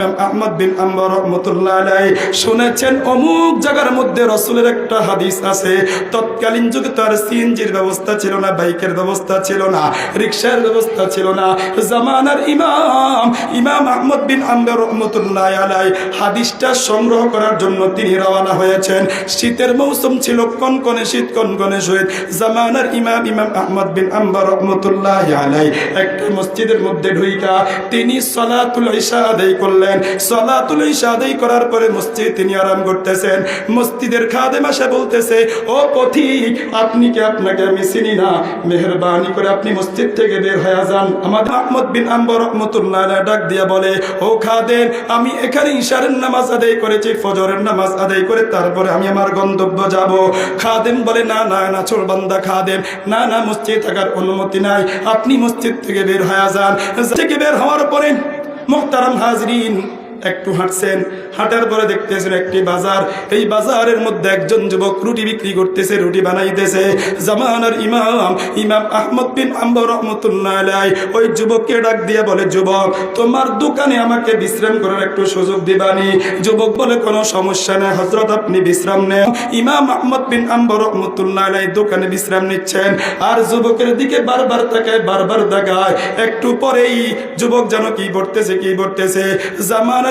আহমদ বিন আম্বর রহমতুল্লাহ আলাইহি শুনেছেন অমুক জায়গার মধ্যে রাসূলের একটা হাদিস আছে। তৎকালীন যুগে তো আর সিএনজির ব্যবস্থা ছিল না, বাইকের ব্যবস্থা ছিল না, রিকশার ব্যবস্থা ছিল না। জামানার ইমাম আহমদ বিন আম্বর রহমতুল্লাহ আলাইহি হাদিসটা সংগ্রহ করার জন্য তিনি রওনা হয়েছেন। শীতের মৌসুম ছিল, কনকনে শীত, কনকনে শীত। জামানার ইমাম আহমদ বিন আম্বর রহমতুল্লাহ আলাইহি একটা মসজিদের মধ্যে ঢুইকা তিনি সালাতুল ইশা আদায় করলেন। সালাতুল ইশা আদায় করার পরে মসজিদে তিনি আরাম করতেছেন। মসজিদের খাদেম এসে বলতেছে, ও পথিক, আপনি কি? আপনাকে আমি চিনি না, মেহেরবানি করে আপনি মসজিদ থেকে বের হয়ে যান। আমাদের আহমদ বিন আম্বর রহমতুল্লাহ আলাইহি ডাক দিয়া বলে, ও খাদেম, আমি এখানে ইশারের নামাজ আদায় করেছি, ফজরের নামাজ আদায় করে তারপরে আমি আমার গন্তব্য যাব। খাদেম বলে, না না না চোর বান্দা খাদেম, না না, মসজিদে থাকার অনুমতি নাই, আপনি মসজিদ থেকে বের হয়ে যান। থেকে বের হওয়ার পরে মুহতারাম হাজরিন একটু হাঁটছেন, হাঁটার পরে দেখতেছেন একটি বাজার। এই বাজারের মধ্যে একজন যুবক রুটি বিক্রি করতেছে, রুটি বানাইতেছে। জামানার ইমাম আহমদ বিন আম্বর রহমতুল্লাহ আলাইহি ওই যুবককে ডাক দিয়ে বলে, যুবক, তোমার দোকানে আমাকে বিশ্রাম করার একটু সুযোগ দিবানি? যুবক বলে, কোনো সমস্যা নেই হযরত, আপনি বিশ্রাম নেন। ইমাম আহমদ বিন আম্বর রহমতুল্লাহ আলাইহি দোকানে বিশ্রাম নিচ্ছেন, আর যুবকের দিকে বারবার তাকায়, বারবার দেখায়। একটু পরেই যুবক যেন কি বলতেছে। জামানার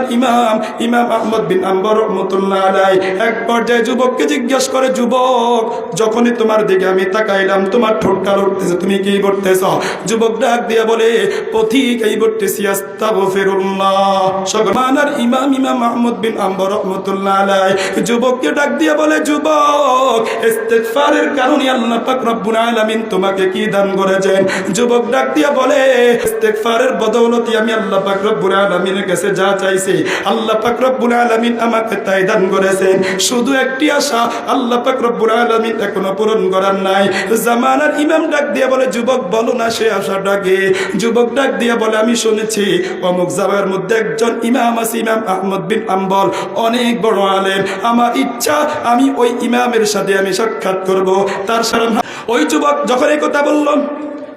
ইমাম আহমদ বিন আম্বর রহমতুল্লাহ আলাইহি এক পর্যায়ে যুবককে জিজ্ঞেস করে, যুবক, যখনই তোমার দিকে আমি তাকাইলাম তোমার ঠোঁটটা লড়তেছে, তুমি কি করতেছ? যুবক ডাক দিয়া বলে, পথিক, এই করতেছি আস্তাগফিরুল্লাহ। জামানার ইমাম আহমদ বিন আম্বর রহমতুল্লাহ আলাইহি যুবককে ডাক দিয়া বলে, যুবক, ইস্তিগফারের কারণে আল্লাহ পাক রব্বুল আলামিন তোমাকে কি দান করেছেন? যুবক ডাক দিয়া বলে, ইস্তিগফারের বদৌলতে আমি আল্লাহ পাক রব্বুল আলামিনের কাছে যা চাইছি আল্লাহ পাক রব্বুল আলামিন আমাকে তাই দান করেছেন। শুধু একটি আশা আল্লাহ পাক রব্বুল আলামিন এখনো পূরণ করার নাই। জামানার ইমাম ডাক দিয়া বলে, যুবক, বলো না সে আশাটাকে। যুবক ডাক দিয়া বলে, আমি শুনেছি অমুক জায়গার মধ্যে একজন ইমাম আছে, ইমাম আহমদ বিন আম্বর, অনেক বড় আলেম। আমার ইচ্ছা আমি ওই ইমামের সাথে আমি সাক্ষাৎ করব। তার সাথে ওই যুবক যখন এই কথা বলল,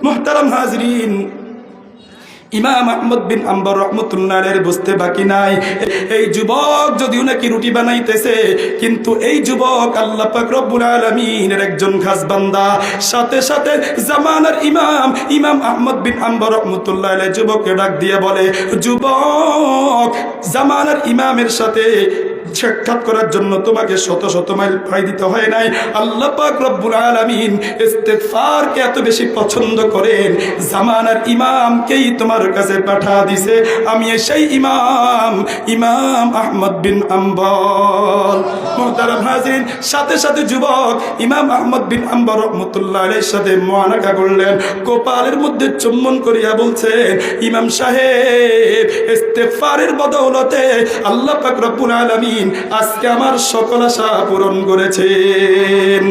মুহতারাম হাজরিন, ইমাম আহমদ বিন আম্বর রহমতুল্লাহ আলাইহি বুঝতে বাকি নাই, এই যুবক যদিও নাকি রুটি বানাইতেছে, কিন্তু এই যুবক আল্লাহ পাক রব্বুল আলামিনের একজন খাস বান্দা। সাথে সাথে জামানার ইমাম আহমদ বিন আম্বর রহমতুল্লাহ আলাইহি যুবককে ডাক দিয়ে বলে, যুবক, জামানার ইমামের সাথে সাক্ষাৎ করার জন্য তোমাকে শত শত মাইল পাড়ি দিতে হয় নাই। আল্লাহ পাক রব্বুল আলামিন ইস্তিগফারকে এত বেশি পছন্দ করেন, জামানার ইমামকেই তোমার কাছে পাঠা দিছে। আমি সেই ইমাম আহমদ বিন আম্বর। মুহতারাম হাজিরিন, সাথে সাথে যুবক ইমাম আহমদ বিন আম্বর রহমতুল্লাহ আলাইহির সাথে মুআনাকা করলেন, কপালের মধ্যে চুম্বন করিয়া বলছেন, ইমাম সাহেব, ইস্তিগফারের বদৌলতে আল্লাহ পাক রব্বুল আলামিন আজকে আমার সকল আশা পূরণ করেছেন।